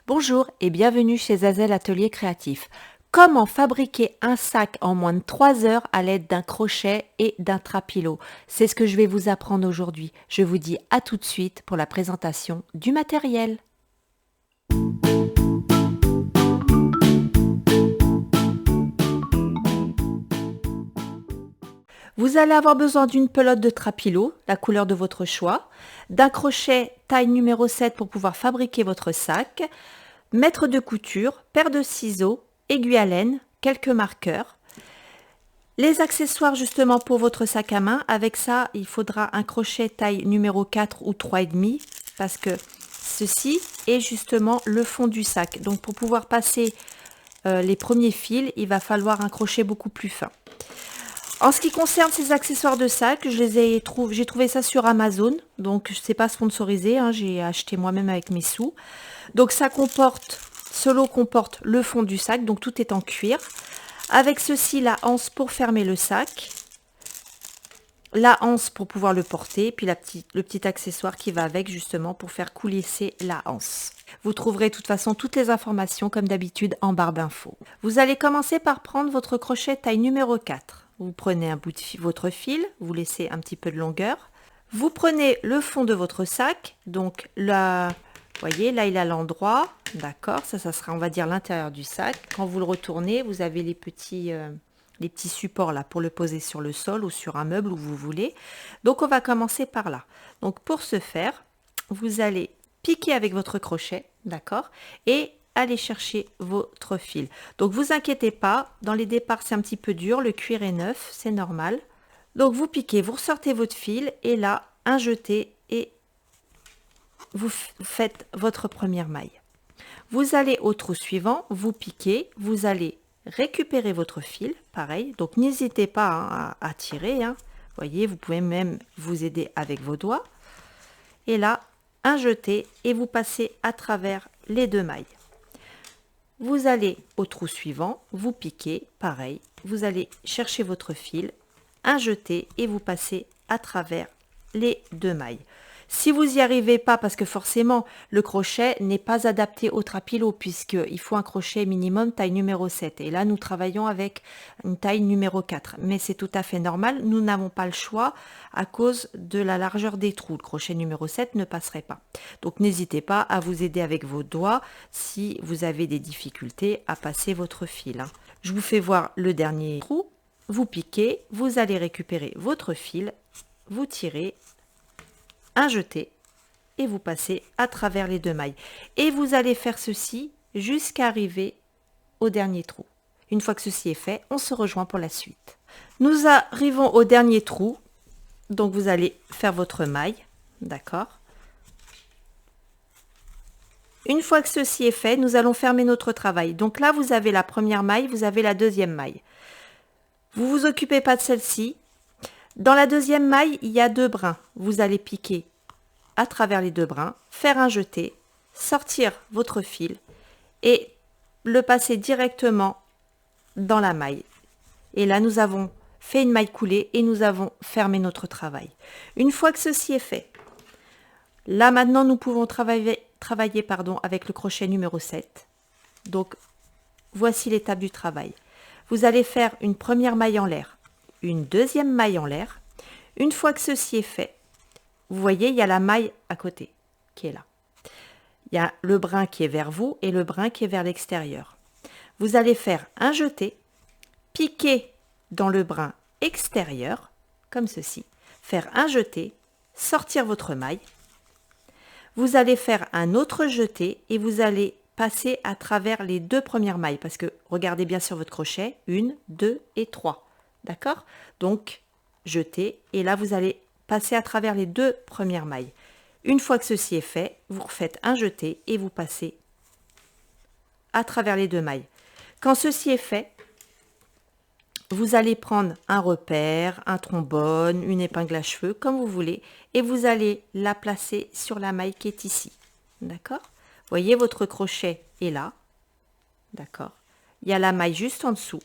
Bonjour et bienvenue chez Zazel Atelier Créatif. Comment fabriquer un sac en moins de 3 heures à l'aide d'un crochet et d'un trapilo? C'est ce que je vais vous apprendre aujourd'hui. Je vous dis à tout de suite pour la présentation du matériel. Vous allez avoir besoin d'une pelote de trapilo, la couleur de votre choix, d'un crochet taille numéro 7 pour pouvoir fabriquer votre sac, mètre de couture, paire de ciseaux, aiguille à laine, quelques marqueurs. Les accessoires justement pour votre sac à main, avec ça, il faudra un crochet taille numéro 4 ou 3,5 parce que ceci est justement le fond du sac. Donc pour pouvoir passer les premiers fils, il va falloir un crochet beaucoup plus fin. En ce qui concerne ces accessoires de sac, j'ai trouvé ça sur Amazon, donc c'est pas sponsorisé, hein, j'ai acheté moi-même avec mes sous. Donc ce lot comporte le fond du sac, donc tout est en cuir. Avec ceci, la anse pour fermer le sac, la anse pour pouvoir le porter, puis le petit accessoire qui va avec justement pour faire coulisser la anse. Vous trouverez de toute façon toutes les informations comme d'habitude en barre d'infos. Vous allez commencer par prendre votre crochet taille numéro 4. Vous prenez un bout de votre fil, vous laissez un petit peu de longueur. Vous prenez le fond de votre sac, donc là, vous voyez, là il a l'endroit, d'accord, ça sera on va dire l'intérieur du sac. Quand vous le retournez, vous avez les petits supports là pour le poser sur le sol ou sur un meuble où vous voulez. Donc on va commencer par là. Donc pour ce faire, vous allez piquer avec votre crochet, d'accord, et aller chercher votre fil. Donc vous inquiétez pas, dans les départs c'est un petit peu dur, le cuir est neuf, c'est normal. Donc vous piquez, vous ressortez votre fil et là, un jeté et vous faites votre première maille. Vous allez au trou suivant, vous piquez, vous allez récupérer votre fil, pareil, donc n'hésitez pas hein, à tirer, hein. Voyez, vous pouvez même vous aider avec vos doigts. Et là, un jeté et vous passez à travers les deux mailles. Vous allez au trou suivant, vous piquez, pareil, vous allez chercher votre fil, un jeté et vous passez à travers les deux mailles. Si vous n'y arrivez pas, parce que forcément le crochet n'est pas adapté au trapilo puisqu'il faut un crochet minimum taille numéro 7 et là nous travaillons avec une taille numéro 4, mais c'est tout à fait normal, nous n'avons pas le choix à cause de la largeur des trous, le crochet numéro 7 ne passerait pas. Donc n'hésitez pas à vous aider avec vos doigts si vous avez des difficultés à passer votre fil. Je vous fais voir le dernier trou, vous piquez, vous allez récupérer votre fil, vous tirez, un jeté et vous passez à travers les deux mailles. Et vous allez faire ceci jusqu'à arriver au dernier trou. Une fois que ceci est fait, on se rejoint pour la suite. Nous arrivons au dernier trou. Donc vous allez faire votre maille, d'accord. Une fois que ceci est fait, nous allons fermer notre travail. Donc là, vous avez la première maille, vous avez la deuxième maille. Vous vous occupez pas de celle-ci. Dans la deuxième maille, il y a deux brins. Vous allez piquer à travers les deux brins, faire un jeté, sortir votre fil et le passer directement dans la maille. Et là, nous avons fait une maille coulée et nous avons fermé notre travail. Une fois que ceci est fait, là maintenant, nous pouvons travailler avec le crochet numéro 7. Donc, voici l'étape du travail. Vous allez faire une première maille en l'air, une deuxième maille en l'air. Une fois que ceci est fait, vous voyez, il y a la maille à côté qui est là. Il y a le brin qui est vers vous et le brin qui est vers l'extérieur. Vous allez faire un jeté, piquer dans le brin extérieur, comme ceci, faire un jeté, sortir votre maille. Vous allez faire un autre jeté et vous allez passer à travers les deux premières mailles parce que regardez bien sur votre crochet, 1, 2 et 3. D'accord? Donc, jeter et là vous allez passer à travers les deux premières mailles. Une fois que ceci est fait, vous refaites un jeté et vous passez à travers les deux mailles. Quand ceci est fait, vous allez prendre un repère, un trombone, une épingle à cheveux, comme vous voulez, et vous allez la placer sur la maille qui est ici. D'accord? Voyez, votre crochet est là. D'accord? Il y a la maille juste en dessous.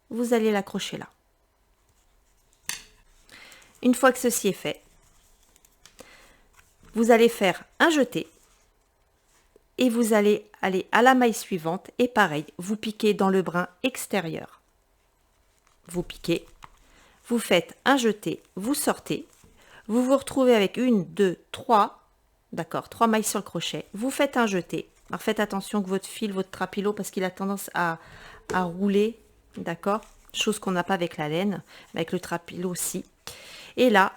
Vous allez l'accrocher là. Une fois que ceci est fait, vous allez faire un jeté et vous allez aller à la maille suivante et pareil, vous piquez dans le brin extérieur. Vous piquez, vous faites un jeté, vous sortez, vous vous retrouvez avec une, deux, trois, d'accord, 3 mailles sur le crochet, vous faites un jeté. Alors faites attention que votre fil, votre trapilo, parce qu'il a tendance à rouler, d'accord, chose qu'on n'a pas avec la laine, mais avec le trapilo aussi. Et là,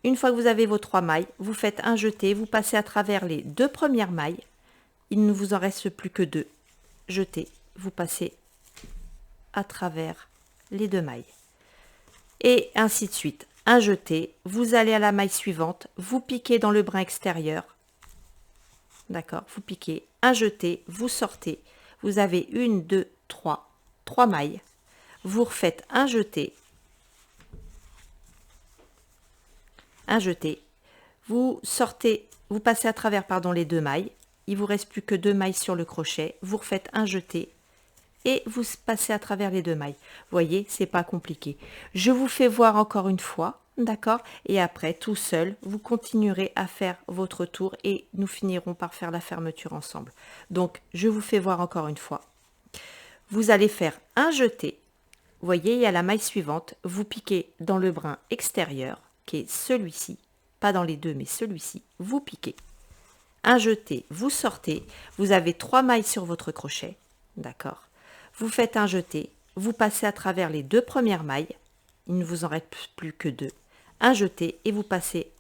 une fois que vous avez vos 3 mailles, vous faites un jeté, vous passez à travers les 2 premières mailles, il ne vous en reste plus que 2. Jetez, vous passez à travers les 2 mailles. Et ainsi de suite. Un jeté, vous allez à la maille suivante, vous piquez dans le brin extérieur. D'accord, vous piquez, un jeté, vous sortez. Vous avez une, deux, trois, 3 mailles. Vous refaites un jeté, vous sortez, vous passez à travers les 2 mailles. Il vous reste plus que 2 mailles sur le crochet. Vous refaites un jeté et vous passez à travers les 2 mailles. Voyez, c'est pas compliqué. Je vous fais voir encore une fois, d'accord? Et après, tout seul, vous continuerez à faire votre tour et nous finirons par faire la fermeture ensemble. Donc, je vous fais voir encore une fois. Vous allez faire un jeté. Vous voyez, il y a la maille suivante. Vous piquez dans le brin extérieur, qui est celui-ci. Pas dans les 2, mais celui-ci. Vous piquez. Un jeté, vous sortez. Vous avez 3 mailles sur votre crochet. D'accord? Vous faites un jeté, vous passez à travers les 2 premières mailles, il ne vous en reste plus que 2, un jeté et vous passez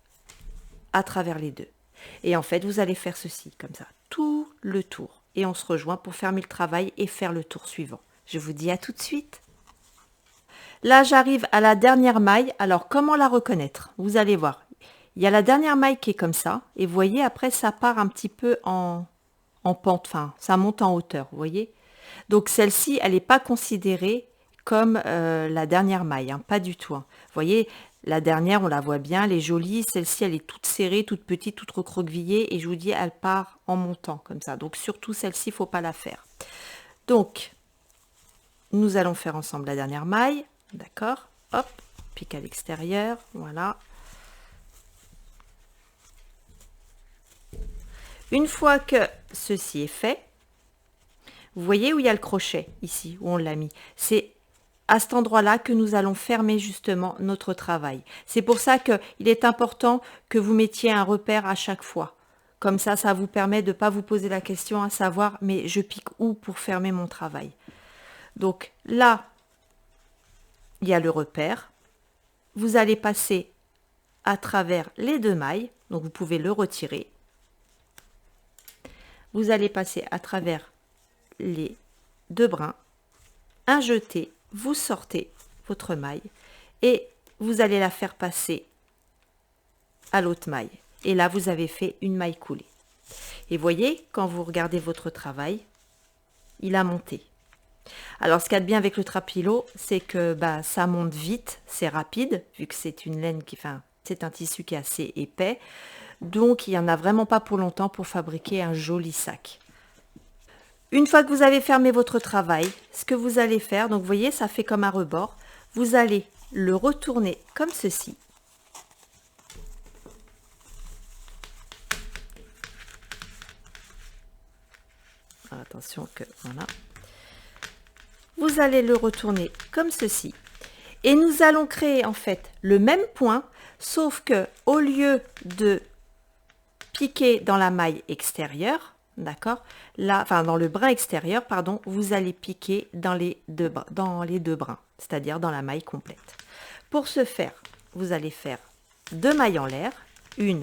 à travers les 2. Et en fait, vous allez faire ceci, comme ça, tout le tour. Et on se rejoint pour fermer le travail et faire le tour suivant. Je vous dis à tout de suite. Là, j'arrive à la dernière maille. Alors, comment la reconnaître? Vous allez voir. Il y a la dernière maille qui est comme ça. Et vous voyez, après, ça part un petit peu en pente. Enfin, ça monte en hauteur, vous voyez? Donc celle-ci, elle n'est pas considérée comme la dernière maille, hein, pas du tout. Hein. Vous voyez, la dernière, on la voit bien, elle est jolie. Celle-ci, elle est toute serrée, toute petite, toute recroquevillée. Et je vous dis, elle part en montant comme ça. Donc surtout celle-ci, il ne faut pas la faire. Donc, nous allons faire ensemble la dernière maille. D'accord? Hop, pique à l'extérieur. Voilà. Une fois que ceci est fait, vous voyez où il y a le crochet, ici, où on l'a mis. C'est à cet endroit-là que nous allons fermer justement notre travail. C'est pour ça qu'il est important que vous mettiez un repère à chaque fois. Comme ça vous permet de ne pas vous poser la question à savoir, mais je pique où pour fermer mon travail. Donc là, il y a le repère. Vous allez passer à travers les 2 mailles. Donc vous pouvez le retirer. Vous allez passer à travers les 2 brins, un jeté, vous sortez votre maille et vous allez la faire passer à l'autre maille. Et là, vous avez fait une maille coulée. Et voyez, quand vous regardez votre travail, il a monté. Alors, ce qu'il y a de bien avec le trapilo, c'est que ça monte vite, c'est rapide, vu que c'est une laine c'est un tissu qui est assez épais. Donc, il n'y en a vraiment pas pour longtemps pour fabriquer un joli sac. Une fois que vous avez fermé votre travail, ce que vous allez faire, donc vous voyez, ça fait comme un rebord, vous allez le retourner comme ceci. Attention que, voilà. Vous allez le retourner comme ceci. Et nous allons créer en fait le même point, sauf que au lieu de piquer dans la maille extérieure, d'accord, là, dans le brin extérieur, pardon, vous allez piquer dans les deux brins, c'est-à-dire dans la maille complète. Pour ce faire, vous allez faire 2 mailles en l'air, 1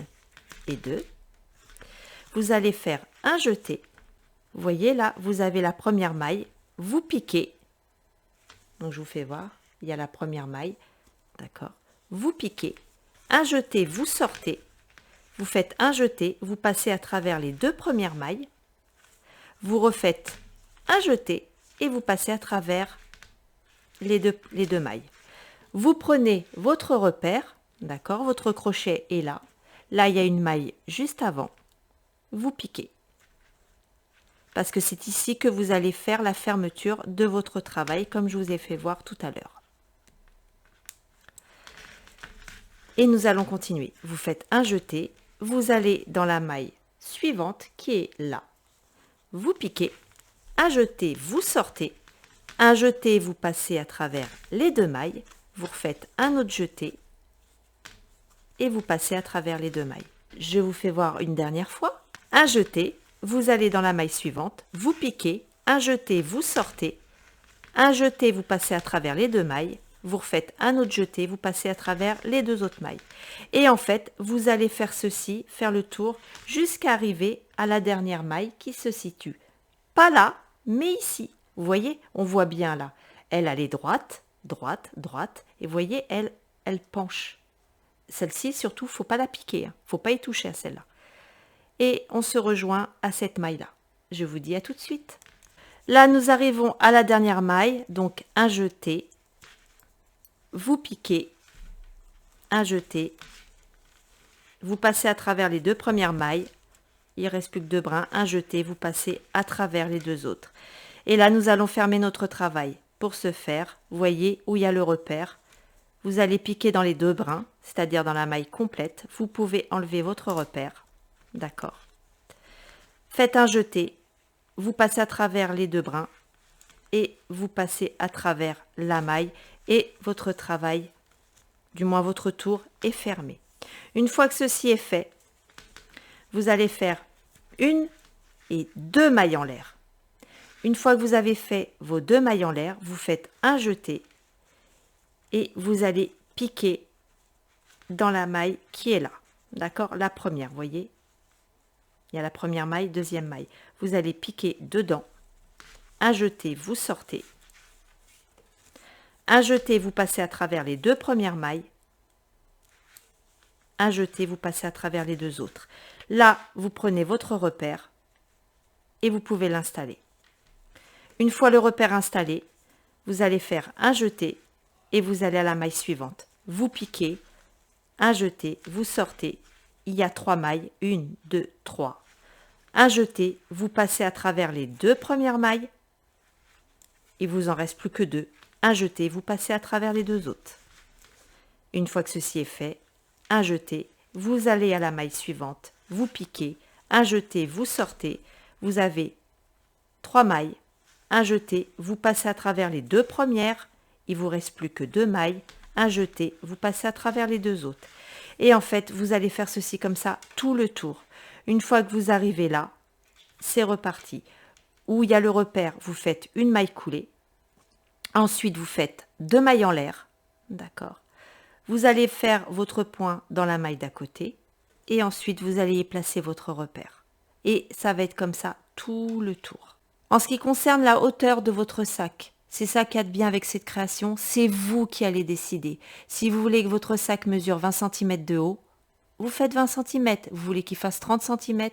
et 2. Vous allez faire un jeté. Vous voyez là, vous avez la première maille, vous piquez. Donc je vous fais voir, il y a la première maille, d'accord. Vous piquez, un jeté, vous sortez. Vous faites un jeté, vous passez à travers les 2 premières mailles, vous refaites un jeté et vous passez à travers les deux mailles. Vous prenez votre repère, d'accord, votre crochet est là. Là, il y a une maille juste avant. Vous piquez. Parce que c'est ici que vous allez faire la fermeture de votre travail, comme je vous ai fait voir tout à l'heure. Et nous allons continuer. Vous faites un jeté. Vous allez dans la maille suivante qui est là. vous piquez, un jeté, vous sortez, un jeté, vous passez à travers les 2 mailles, vous refaites un autre jeté et vous passez à travers les 2 mailles. Je vous fais voir une dernière fois. Un jeté, vous allez dans la maille suivante, vous piquez, un jeté, vous sortez, un jeté, vous passez à travers les 2 mailles, vous refaites un autre jeté, vous passez à travers les 2 autres mailles. Et en fait, vous allez faire ceci, faire le tour, jusqu'à arriver à la dernière maille qui se situe. Pas là, mais ici. Vous voyez, on voit bien là. Elle est droite, droite, droite. Et vous voyez, elle penche. Celle-ci, surtout, faut pas la piquer. Faut pas y toucher à celle-là. Et on se rejoint à cette maille-là. Je vous dis à tout de suite. Là, nous arrivons à la dernière maille. Donc, un jeté. Vous piquez. Un jeté. Vous passez à travers les 2 premières mailles. Il ne reste plus que 2 brins, un jeté, vous passez à travers les 2 autres. Et là, nous allons fermer notre travail. Pour ce faire, vous voyez où il y a le repère. Vous allez piquer dans les 2 brins, c'est-à-dire dans la maille complète. Vous pouvez enlever votre repère. D'accord. Faites un jeté, vous passez à travers les 2 brins et vous passez à travers la maille et votre travail, du moins votre tour, est fermé. Une fois que ceci est fait, vous allez faire 1 et 2 mailles en l'air. Une fois que vous avez fait vos 2 mailles en l'air, vous faites un jeté et vous allez piquer dans la maille qui est là. D'accord? La première, vous voyez? Il y a la première maille, deuxième maille. Vous allez piquer dedans. Un jeté, vous sortez. Un jeté, vous passez à travers les 2 premières mailles. Un jeté, vous passez à travers les 2 autres. Là, vous prenez votre repère et vous pouvez l'installer. Une fois le repère installé, vous allez faire un jeté et vous allez à la maille suivante. Vous piquez, un jeté, vous sortez. Il y a 3 mailles, 1, 2, 3. Un jeté, vous passez à travers les 2 premières mailles. Il vous en reste plus que 2. Un jeté, vous passez à travers les 2 autres. Une fois que ceci est fait, un jeté, vous allez à la maille suivante, vous piquez, un jeté, vous sortez, vous avez 3 mailles, un jeté, vous passez à travers les 2 premières, il vous reste plus que 2 mailles, un jeté, vous passez à travers les 2 autres. Et en fait, vous allez faire ceci comme ça tout le tour. Une fois que vous arrivez là, c'est reparti. Où il y a le repère, vous faites une maille coulée. Ensuite, vous faites 2 mailles en l'air. D'accord. Vous allez faire votre point dans la maille d'à côté. Et ensuite, vous allez y placer votre repère. Et ça va être comme ça tout le tour. En ce qui concerne la hauteur de votre sac, c'est ça qu'il y a de bien avec cette création, c'est vous qui allez décider. Si vous voulez que votre sac mesure 20 cm de haut, vous faites 20 cm. Vous voulez qu'il fasse 30 cm,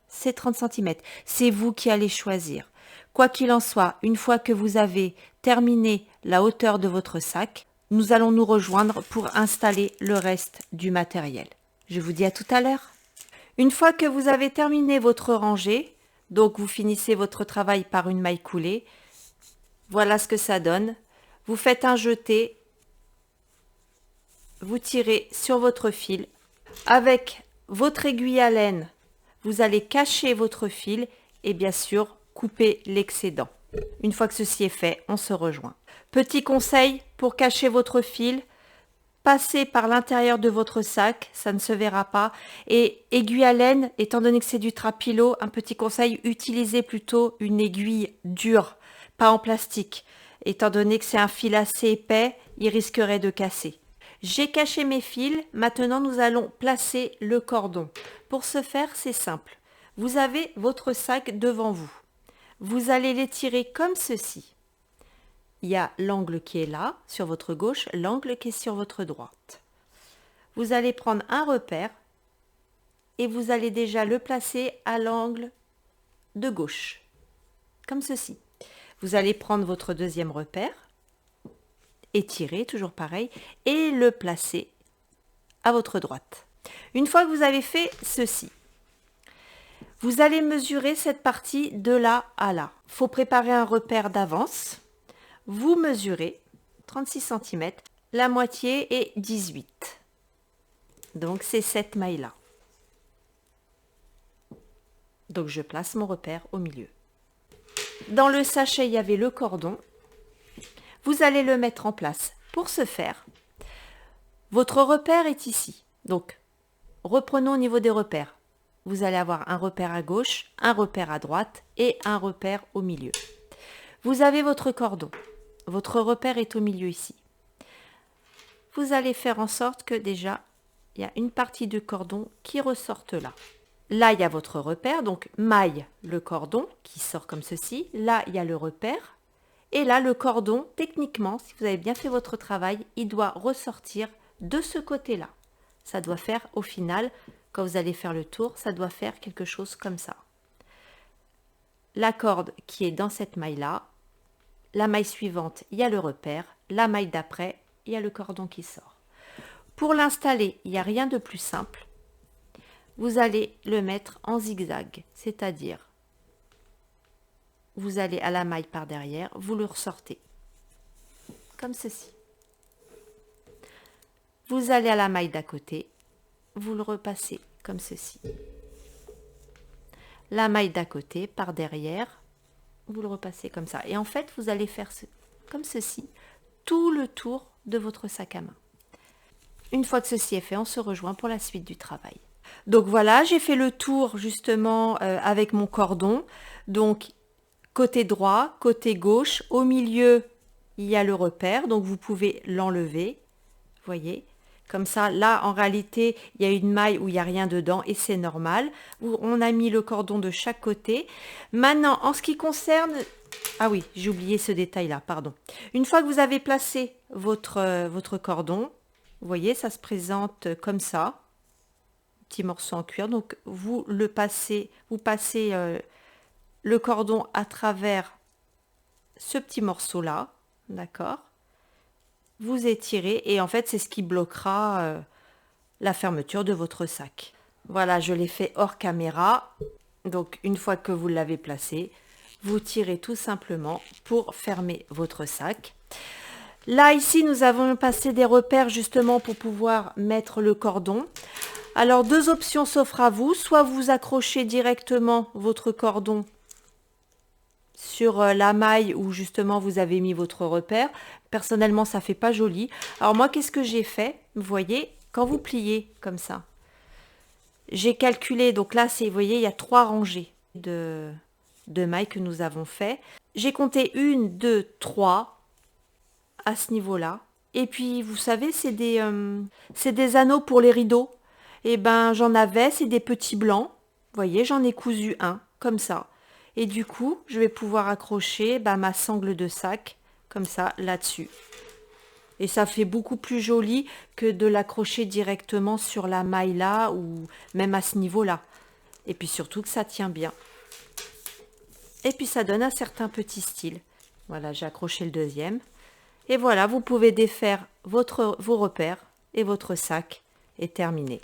c'est 30 cm. C'est vous qui allez choisir. Quoi qu'il en soit, une fois que vous avez terminé la hauteur de votre sac, nous allons nous rejoindre pour installer le reste du matériel. Je vous dis à tout à l'heure. Une fois que vous avez terminé votre rangée, donc vous finissez votre travail par une maille coulée, voilà ce que ça donne. Vous faites un jeté, vous tirez sur votre fil. Avec votre aiguille à laine, vous allez cacher votre fil et bien sûr couper l'excédent. Une fois que ceci est fait, on se rejoint. Petit conseil pour cacher votre fil, passez par l'intérieur de votre sac, ça ne se verra pas. Et aiguille à laine, étant donné que c'est du trapilo, un petit conseil, utilisez plutôt une aiguille dure, pas en plastique. Étant donné que c'est un fil assez épais, il risquerait de casser. J'ai caché mes fils, maintenant nous allons placer le cordon. Pour ce faire, c'est simple. Vous avez votre sac devant vous. Vous allez l'étirer comme ceci. Il y a l'angle qui est là, sur votre gauche, l'angle qui est sur votre droite. Vous allez prendre un repère et vous allez déjà le placer à l'angle de gauche, comme ceci. Vous allez prendre votre deuxième repère, étirer, toujours pareil, et le placer à votre droite. Une fois que vous avez fait ceci, vous allez mesurer cette partie de là à là. Il faut préparer un repère d'avance. Vous mesurez 36 cm, la moitié est 18. Donc c'est cette maille-là. Donc je place mon repère au milieu. Dans le sachet, il y avait le cordon. Vous allez le mettre en place. Pour ce faire, votre repère est ici. Donc, reprenons au niveau des repères. Vous allez avoir un repère à gauche, un repère à droite et un repère au milieu. Vous avez votre cordon. Votre repère est au milieu ici. Vous allez faire en sorte que déjà, il y a une partie du cordon qui ressorte là. Là, il y a votre repère, donc maille le cordon qui sort comme ceci. Là, il y a le repère. Et là, le cordon, techniquement, si vous avez bien fait votre travail, il doit ressortir de ce côté-là. Ça doit faire, au final, quand vous allez faire le tour, ça doit faire quelque chose comme ça. La corde qui est dans cette maille-là, la maille suivante, il y a le repère. La maille d'après, il y a le cordon qui sort. Pour l'installer, il n'y a rien de plus simple. Vous allez le mettre en zigzag, c'est-à-dire, vous allez à la maille par derrière, vous le ressortez, comme ceci. Vous allez à la maille d'à côté, vous le repassez comme ceci. La maille d'à côté, par derrière, vous le repassez comme ça. Et en fait, vous allez faire comme ceci, tout le tour de votre sac à main. Une fois que ceci est fait, on se rejoint pour la suite du travail. Donc voilà, j'ai fait le tour justement avec mon cordon. Donc côté droit, côté gauche, au milieu, il y a le repère, donc vous pouvez l'enlever. Voyez, comme ça, là en réalité, il y a une maille où il n'y a rien dedans et c'est normal. On a mis le cordon de chaque côté. Maintenant, en ce qui concerne... Ah oui, j'ai oublié ce détail-là, pardon. Une fois que vous avez placé votre cordon, vous voyez, ça se présente comme ça. Petit morceau en cuir, donc vous passez le cordon à travers ce petit morceau là, d'accord, vous étirez et en fait c'est ce qui bloquera la fermeture de votre sac. Voilà, je l'ai fait hors caméra, donc une fois que vous l'avez placé, vous tirez tout simplement pour fermer votre sac. Là ici nous avons passé des repères justement pour pouvoir mettre le cordon. Alors, deux options s'offrent à vous. Soit vous accrochez directement votre cordon sur la maille où justement vous avez mis votre repère. Personnellement, ça fait pas joli. Alors moi, qu'est-ce que j'ai fait? Vous voyez, quand vous pliez comme ça, j'ai calculé, donc là, vous voyez, il y a 3 rangées de mailles que nous avons fait. J'ai compté 1, 2, 3 à ce niveau-là. Et puis, vous savez, c'est des anneaux pour les rideaux. Et ben j'en avais, c'est des petits blancs. Vous voyez, j'en ai cousu un, comme ça. Et du coup, je vais pouvoir accrocher ma sangle de sac, comme ça, là-dessus. Et ça fait beaucoup plus joli que de l'accrocher directement sur la maille là, ou même à ce niveau-là. Et puis surtout que ça tient bien. Et puis ça donne un certain petit style. Voilà, j'ai accroché le deuxième. Et voilà, vous pouvez défaire vos repères et votre sac est terminé.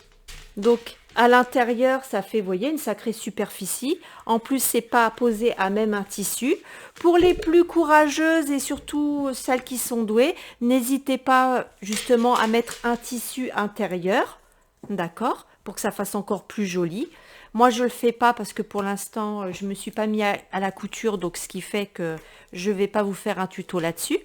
Donc à l'intérieur, ça fait, vous voyez, une sacrée superficie. En plus, c'est pas posé à même un tissu. Pour les plus courageuses et surtout celles qui sont douées, n'hésitez pas justement à mettre un tissu intérieur, d'accord, pour que ça fasse encore plus joli. Moi, je le fais pas parce que pour l'instant, je me suis pas mis à la couture, donc ce qui fait que je vais pas vous faire un tuto là-dessus.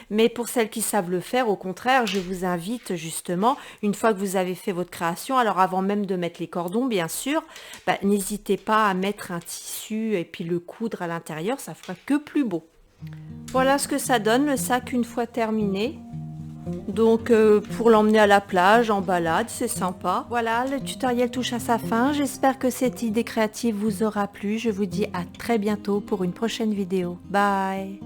Mais pour celles qui savent le faire, au contraire, je vous invite justement, une fois que vous avez fait votre création, alors avant même de mettre les cordons, bien sûr, n'hésitez pas à mettre un tissu et puis le coudre à l'intérieur, ça fera que plus beau. Voilà ce que ça donne, le sac une fois terminé. Donc pour l'emmener à la plage, en balade, c'est sympa. Voilà, le tutoriel touche à sa fin. J'espère que cette idée créative vous aura plu. Je vous dis à très bientôt pour une prochaine vidéo. Bye!